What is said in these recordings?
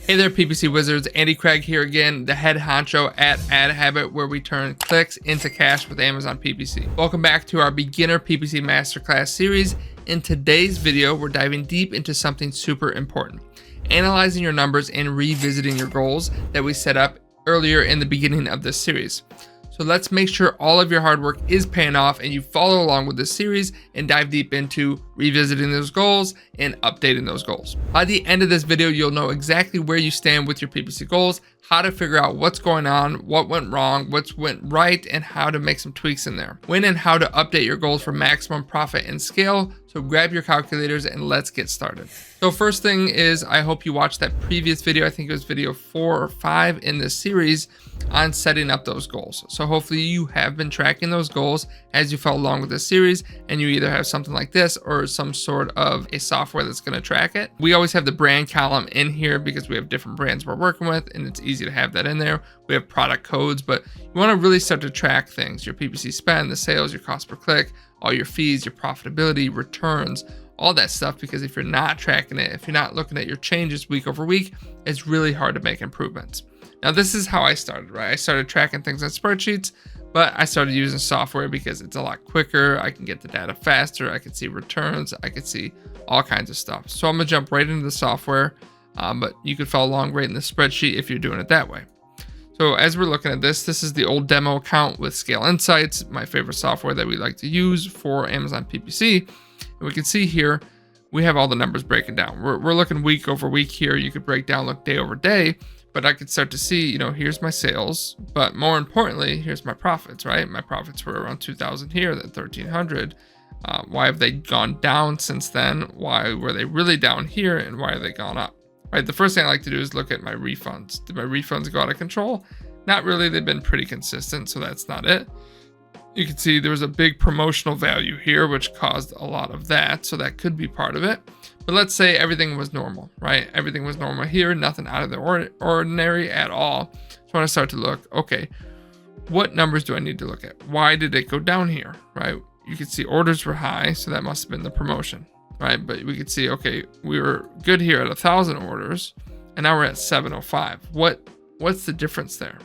Hey there, PPC Wizards. Andy Craig here again, the head honcho at AdHabit, where we turn clicks into cash with Amazon PPC. Welcome back to our beginner PPC masterclass series. In today's video, we're diving deep into something super important: analyzing your numbers and revisiting your goals that we set up earlier in the beginning of this series. So let's make sure all of your hard work is paying off and you follow along with this series and dive deep into revisiting those goals and updating those goals. By the end of this video, you'll know exactly where you stand with your PPC goals, how to figure out what's going on, what went wrong, what's went right, and how to make some tweaks in there. When and how to update your goals for maximum profit and scale. So grab your calculators and let's get started. So first thing is, I hope you watched that previous video. I think it was video 4 or 5 in this series on setting up those goals. So hopefully you have been tracking those goals as you follow along with this series, and you either have something like this or some sort of a software that's going to track it. We always have the brand column in here because we have different brands we're working with, and it's easy to have that in there. We have product codes, but you want to really start to track things: your PPC spend, the sales, your cost per click, all your fees, your profitability, returns, all that stuff. Because if you're not tracking it, if you're not looking at your changes week over week, it's really hard to make improvements. Now, this is how I started, right? I started tracking things on spreadsheets, but I started using software because it's a lot quicker. I can get the data faster. I can see returns. I can see all kinds of stuff. So I'm gonna jump right into the software, but you could follow along right in the spreadsheet if you're doing it that way. So as we're looking at this is the old demo account with Scale Insights, my favorite software that we like to use for Amazon PPC. And we can see here, we have all the numbers breaking down. We're looking week over week here. You could break down, look day over day, but I could start to see, here's my sales, but more importantly, here's my profits, right? My profits were around 2,000 here, then 1,300. Why have they gone down since then? Why were they really down here? And why have they gone up? Right, the first thing I like to do is look at my refunds. Did my refunds go out of control? Not really. They've been pretty consistent, so that's not it. You can see there was a big promotional value here, which caused a lot of that, so that could be part of it. But let's say everything was normal, right? Everything was normal here, nothing out of the ordinary at all. So I want to start to look, okay, what numbers do I need to look at? Why did it go down here, right? You can see orders were high, so that must have been the promotion. Right, but we could see, okay, we were good here at 1,000 orders, and now we're at 705. What's the difference there?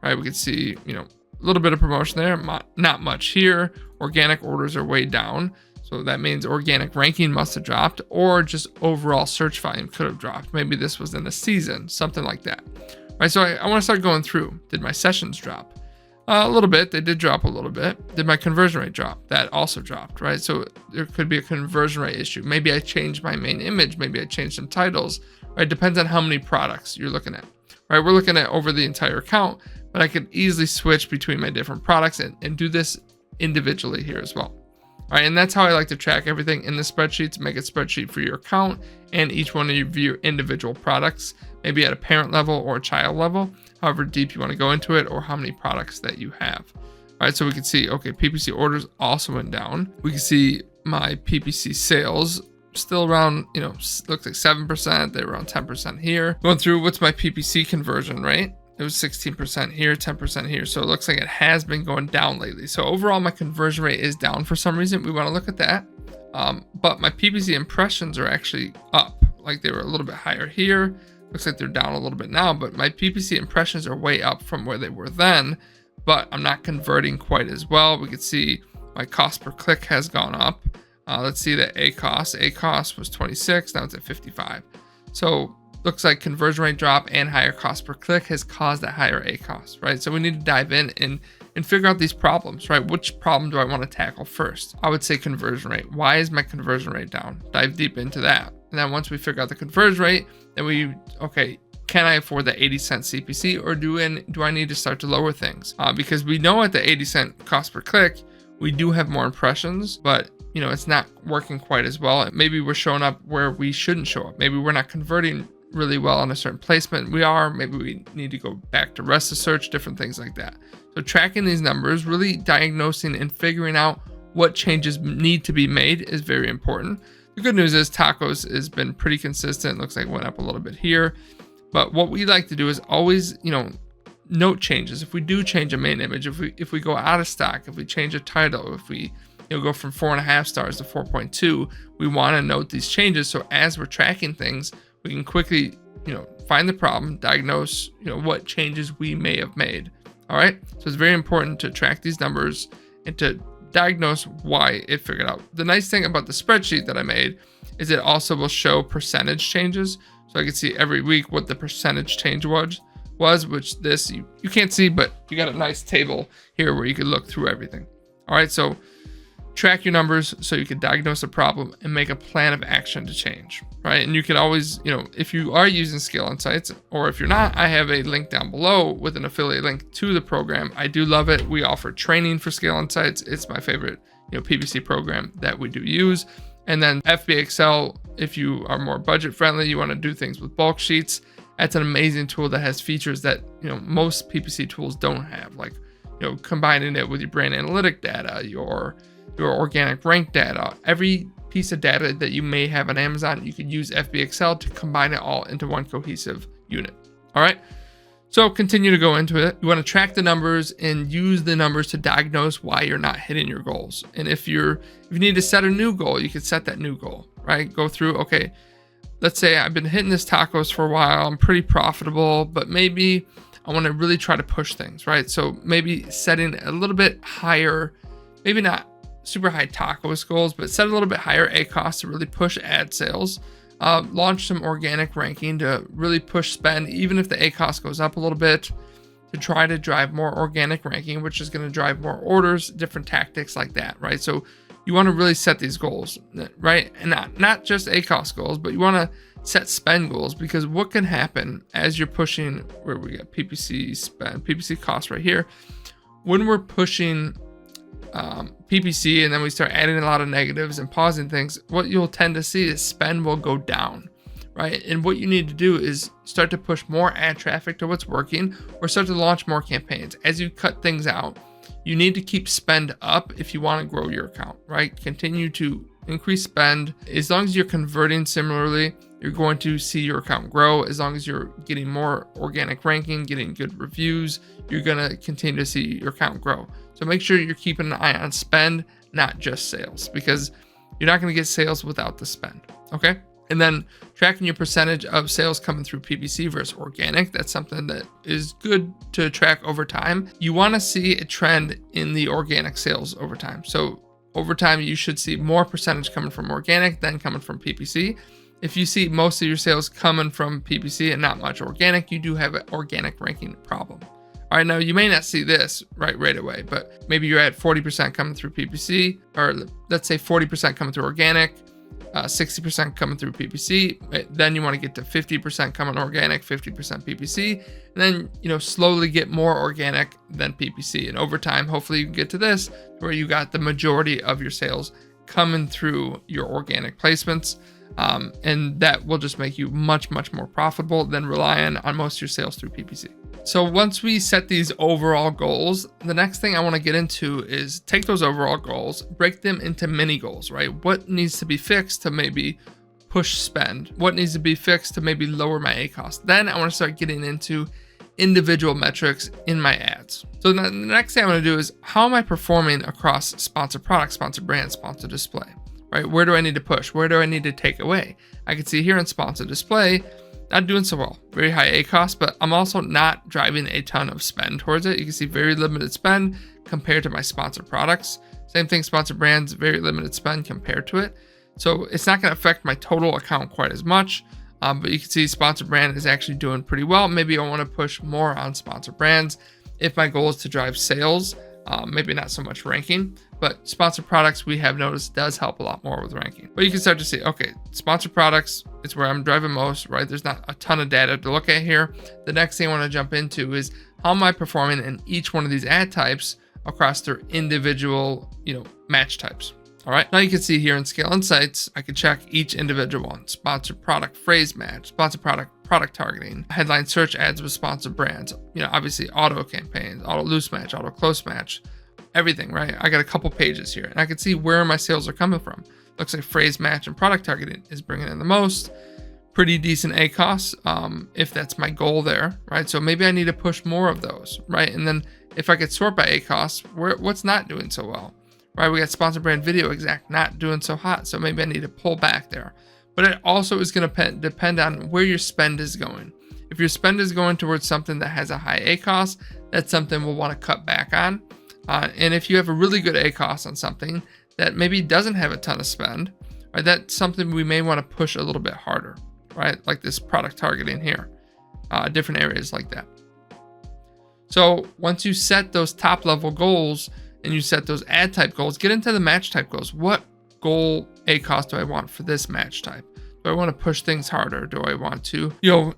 Right, we could see, a little bit of promotion there, not much here. Organic orders are way down, so that means organic ranking must have dropped, or just overall search volume could have dropped. Maybe this was in a season, something like that. Right, so I want to start going through. Did my sessions drop? A little bit. They did drop a little bit. Did my conversion rate drop? That also dropped, right? So there could be a conversion rate issue. Maybe I changed my main image. Maybe I changed some titles, right? Depends on how many products you're looking at, right? We're looking at over the entire account, but I could easily switch between my different products and do this individually here as well. All right, and that's how I like to track everything in the spreadsheets. Make a spreadsheet for your account and each one of your individual products, maybe at a parent level or a child level, however deep you want to go into it, or how many products that you have. All right, so we can see, okay, PPC orders also went down. We can see my PPC sales still around, looks like 7%. They were around 10% here. Going through, what's my PPC conversion rate? It was 16% here, 10% here. So it looks like it has been going down lately. So overall, my conversion rate is down for some reason. We want to look at that. But my PPC impressions are actually up. Like they were a little bit higher here. Looks like they're down a little bit now, but my PPC impressions are way up from where they were then, but I'm not converting quite as well. We could see my cost per click has gone up. Let's see that A cost was 26. Now it's at 55. So looks like conversion rate drop and higher cost per click has caused that higher A cost, right? So we need to dive in and figure out these problems, right? Which problem do I want to tackle first? I would say conversion rate. Why is my conversion rate down? Dive deep into that. And then once we figure out the conversion rate, then can I afford the 80-cent CPC, or do I need to start to lower things? Because we know at the 80-cent cost per click, we do have more impressions, but it's not working quite as well. Maybe we're showing up where we shouldn't show up. Maybe we're not converting really well on a certain placement. Maybe we need to go back to rest of search, different things like that. So tracking these numbers, really diagnosing and figuring out what changes need to be made is very important. The good news is tacos has been pretty consistent. Looks like it went up a little bit here. But what we like to do is always, note changes. If we do change a main image, if we go out of stock, if we change a title, if we go from 4.5 stars to 4.2, we want to note these changes. So as we're tracking things, we can quickly, find the problem, diagnose, what changes we may have made. All right. So it's very important to track these numbers and to diagnose why it figured out. The nice thing about the spreadsheet that I made is it also will show percentage changes. So I can see every week what the percentage change was, which this you can't see, but you got a nice table here where you can look through everything. All right. So track your numbers so you can diagnose a problem and make a plan of action to change, right? And you can always, if you are using Scale Insights, or if you're not, I have a link down below with an affiliate link to the program. I do love it. We offer training for Scale Insights. It's my favorite, PPC program that we do use. And then FBA Excel, if you are more budget friendly, you want to do things with bulk sheets, that's an amazing tool that has features that, most PPC tools don't have, like, combining it with your brand analytic data, your organic rank data, every piece of data that you may have on Amazon, you could use FBA Excel to combine it all into one cohesive unit. All right. So continue to go into it. You want to track the numbers and use the numbers to diagnose why you're not hitting your goals. And if you need to set a new goal, you can set that new goal, right? Go through, okay, let's say I've been hitting this tacos for a while. I'm pretty profitable, but maybe I want to really try to push things, right? So maybe setting a little bit higher, maybe not super high tacos goals, but set a little bit higher ACoS to really push ad sales. Launch some organic ranking to really push spend, even if the ACoS goes up a little bit, to try to drive more organic ranking, which is going to drive more orders, different tactics like that, right? So you want to really set these goals, right? And not just ACoS goals, but you want to set spend goals, because what can happen as you're pushing, where we got PPC spend, PPC cost right here, when we're pushing PPC and then we start adding a lot of negatives and pausing things, what you'll tend to see is spend will go down, right? And what you need to do is start to push more ad traffic to what's working, or start to launch more campaigns. As you cut things out, you need to keep spend up if you want to grow your account, right? Continue to increase spend. As long as you're converting similarly, you're going to see your account grow. As long as you're getting more organic ranking, getting good reviews, you're going to continue to see your account grow. So make sure you're keeping an eye on spend, not just sales, because you're not going to get sales without the spend. Okay. And then tracking your percentage of sales coming through PPC versus organic. That's something that is good to track over time. You want to see a trend in the organic sales over time. So over time, you should see more percentage coming from organic than coming from PPC. If you see most of your sales coming from PPC and not much organic, you do have an organic ranking problem. All right, now you may not see this right away, but maybe you're at 40% coming through PPC, or let's say 40% coming through organic, 60% coming through PPC. Then you want to get to 50% coming organic, 50% PPC, and then slowly get more organic than PPC. And over time, hopefully you can get to this where you got the majority of your sales coming through your organic placements. And that will just make you much more profitable than relying on most of your sales through PPC. So once we set these overall goals, the next thing I want to get into is take those overall goals, break them into mini goals, right? What needs to be fixed to maybe push spend? What needs to be fixed to maybe lower my ACoS? Then I want to start getting into individual metrics in my ads. So the next thing I want to do is, how am I performing across sponsored products, sponsored brands, sponsored display, right? Where do I need to push? Where do I need to take away? I can see here in sponsored display, not doing so well, very high ACoS, but I'm also not driving a ton of spend towards it. You can see very limited spend compared to my sponsored products. Same thing, sponsored brands, very limited spend compared to it. So it's not going to affect my total account quite as much, but you can see sponsored brand is actually doing pretty well. Maybe I want to push more on sponsored brands if my goal is to drive sales, maybe not so much ranking. But sponsored products, we have noticed, does help a lot more with ranking. But you can start to see, okay, sponsored products, it's where I'm driving most, right? There's not a ton of data to look at here. The next thing I want to jump into is, how am I performing in each one of these ad types across their individual, match types? All right. Now you can see here in Scale Insights, I can check each individual one: sponsored product phrase match, sponsored product targeting, headline search ads with sponsored brands, obviously auto campaigns, auto loose match, auto close match, everything, right? I got a couple pages here and I can see where my sales are coming from. Looks like phrase match and product targeting is bringing in the most. Pretty decent ACoS, if that's my goal there, right? So maybe I need to push more of those, right? And then if I could sort by ACoS, what's not doing so well, right? We got sponsored brand video exact not doing so hot, so maybe I need to pull back there. But it also is going to depend on where your spend is going. If your spend is going towards something that has a high ACoS, that's something we'll want to cut back on. And if you have a really good ACoS on something that maybe doesn't have a ton of spend, right, that's something we may want to push a little bit harder, right? Like this product targeting here, different areas like that. So once you set those top level goals and you set those ad type goals, get into the match type goals. What goal ACoS do I want for this match type? Do I want to push things harder? Do I want to,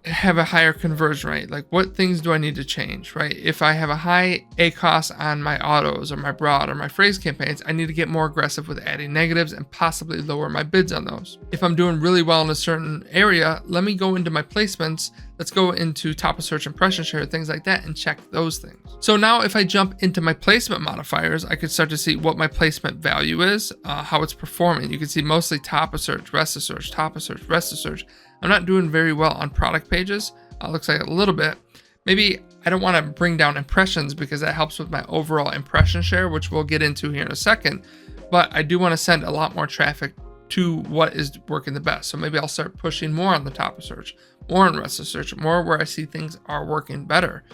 have a higher conversion rate? Like what things do I need to change, right? If I have a high ACoS on my autos or my broad or my phrase campaigns, I need to get more aggressive with adding negatives and possibly lower my bids on those. If I'm doing really well in a certain area, let me go into my placements. Let's go into top of search, impression share, things like that, and check those things. So now if I jump into my placement modifiers, I could start to see what my placement value is, how it's performing. You can see mostly top of search, rest of search, top of search, rest of search. I'm not doing very well on product pages. Looks like a little bit. Maybe I don't want to bring down impressions because that helps with my overall impression share, which we'll get into here in a second. But I do want to send a lot more traffic to what is working the best. So maybe I'll start pushing more on the top of search, more on rest of search, more where I see things are working better,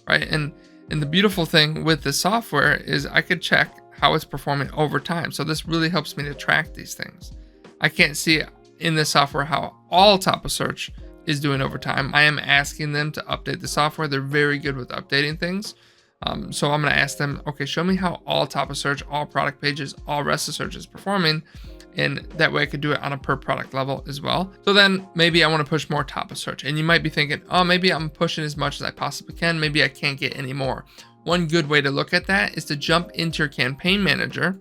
right? And the beautiful thing with this software is I could check how it's performing over time. So this really helps me to track these things. I can't see in this software how all top of search is doing over time. I am asking them to update the software. They're very good with updating things. So I'm going to ask them, okay, show me how all top of search, all product pages, all rest of search is performing. And that way I could do it on a per product level as well. So then maybe I want to push more top of search. And you might be thinking, oh, maybe I'm pushing as much as I possibly can. Maybe I can't get any more. One good way to look at that is to jump into your campaign manager.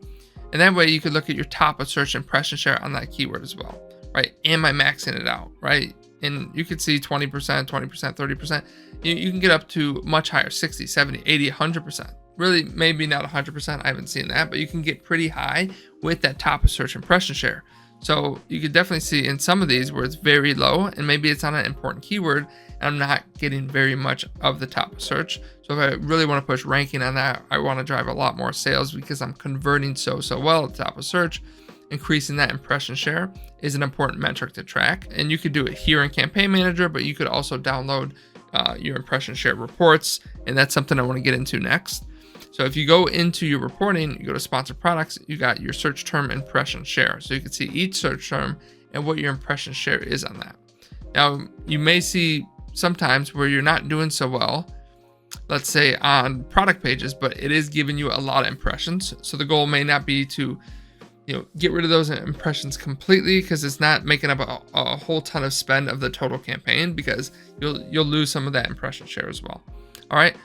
And that way you could look at your top of search impression share on that keyword as well, right? Am I maxing it out, right? And you could see 20%, 20%, 30%. You can get up to much higher, 60, 70, 80, 100%. Really, maybe not 100%. I haven't seen that, but you can get pretty high with that top of search impression share. So you could definitely see in some of these where it's very low and maybe it's on an important keyword and I'm not getting very much of the top of search. So if I really want to push ranking on that, I want to drive a lot more sales because I'm converting so well at the top of search. Increasing that impression share is an important metric to track. And you could do it here in Campaign Manager, but you could also download your impression share reports. And that's something I want to get into next. So if you go into your reporting, you go to sponsored products, you got your search term impression share. So you can see each search term and what your impression share is on that. Now, you may see sometimes where you're not doing so well, let's say on product pages, but it is giving you a lot of impressions. So the goal may not be to get rid of those impressions completely because it's not making up a whole ton of spend of the total campaign because you'll lose some of that impression share as well. All right.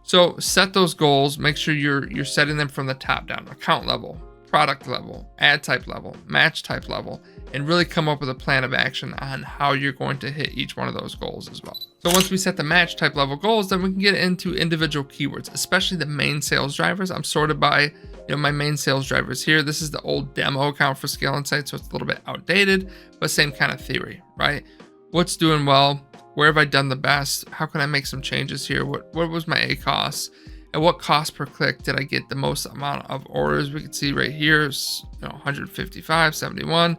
So set those goals, make sure you're setting them from the top down, account level, product level, ad type level, match type level, and really come up with a plan of action on how you're going to hit each one of those goals as well. So once we set the match type level goals, then we can get into individual keywords, especially the main sales drivers. I'm sorted by my main sales drivers here. This is the old demo account for Scale Insights, so it's a little bit outdated, but same kind of theory, right? What's doing well? Where have I done the best? How can I make some changes here? What was my ACoS? And what cost per click did I get the most amount of orders? We can see right here, 155, 71.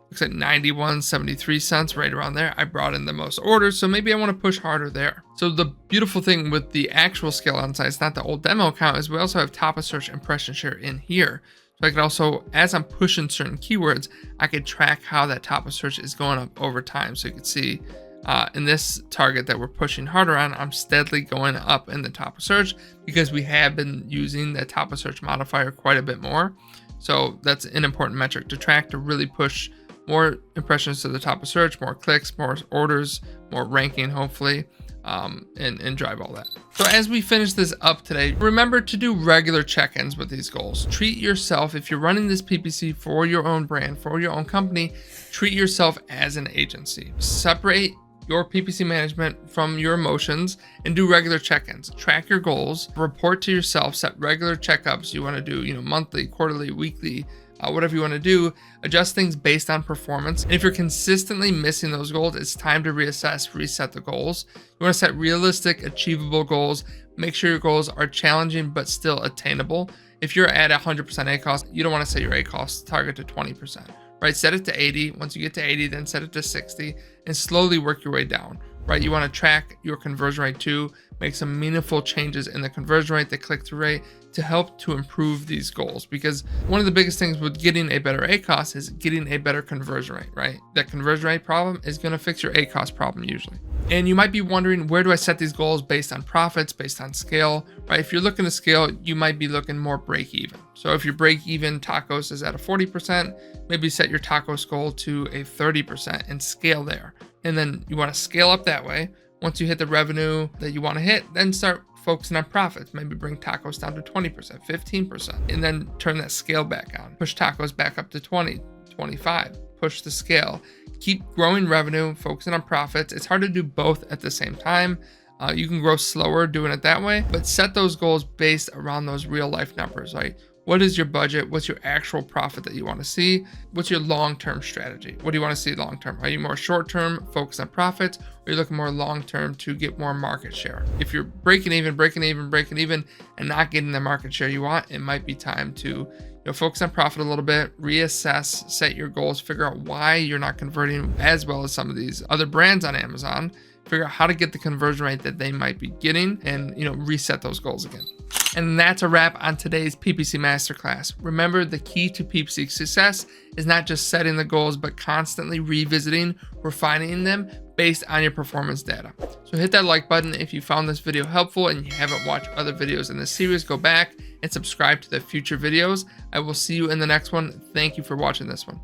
Looks like 91, 73 cents, right around there. I brought in the most orders, so maybe I want to push harder there. So the beautiful thing with the actual Scale Insights, not the old demo account, is we also have top of search impression share in here. So I could also, as I'm pushing certain keywords, I could track how that top of search is going up over time. So you can see in this target that we're pushing harder on, I'm steadily going up in the top of search because we have been using the top of search modifier quite a bit more. So that's an important metric to track to really push more impressions to the top of search, more clicks, more orders, more ranking, hopefully, and drive all that. So as we finish this up today, remember to do regular check-ins with these goals. Treat yourself, if you're running this PPC for your own brand, for your own company, treat yourself as an agency. Separate your PPC management from your emotions and do regular check-ins. Track your goals, report to yourself, set regular checkups you want to do, monthly, quarterly, weekly, whatever you want to do. Adjust things based on performance. And if you're consistently missing those goals, it's time to reassess, reset the goals. You want to set realistic, achievable goals. Make sure your goals are challenging but still attainable. If you're at 100% ACoS, you don't want to set your ACoS target to 20%. Right, set it to 80. Once you get to 80, then set it to 60 and slowly work your way down. right? You want to track your conversion rate too, make some meaningful changes in the conversion rate, the click-through rate, to help to improve these goals. Because one of the biggest things with getting a better ACoS is getting a better conversion rate, right? That conversion rate problem is going to fix your ACoS problem usually. And you might be wondering, where do I set these goals based on profits, based on scale, right? If you're looking to scale, you might be looking more break even. So if your break even tacos is at a 40%, maybe set your tacos goal to a 30% and scale there. And then you want to scale up that way. Once you hit the revenue that you want to hit, then start focusing on profits. Maybe bring tacos down to 20%, 15%, and then turn that scale back on. Push tacos back up to 20, 25, push the scale. Keep growing revenue, focusing on profits. It's hard to do both at the same time. You can grow slower doing it that way, but set those goals based around those real life numbers. Like, what is your budget? What's your actual profit that you want to see? What's your long-term strategy? What do you want to see long-term? Are you more short-term, focused on profits, or are you looking more long-term to get more market share? If you're breaking even, and not getting the market share you want, it might be time to focus on profit a little bit, reassess, set your goals, figure out why you're not converting as well as some of these other brands on Amazon, figure out how to get the conversion rate that they might be getting, and reset those goals again. And that's a wrap on today's PPC Masterclass. Remember, the key to PPC success is not just setting the goals, but constantly revisiting, refining them based on your performance data. So hit that like button if you found this video helpful and you haven't watched other videos in this series. Go back and subscribe to the future videos. I will see you in the next one. Thank you for watching this one.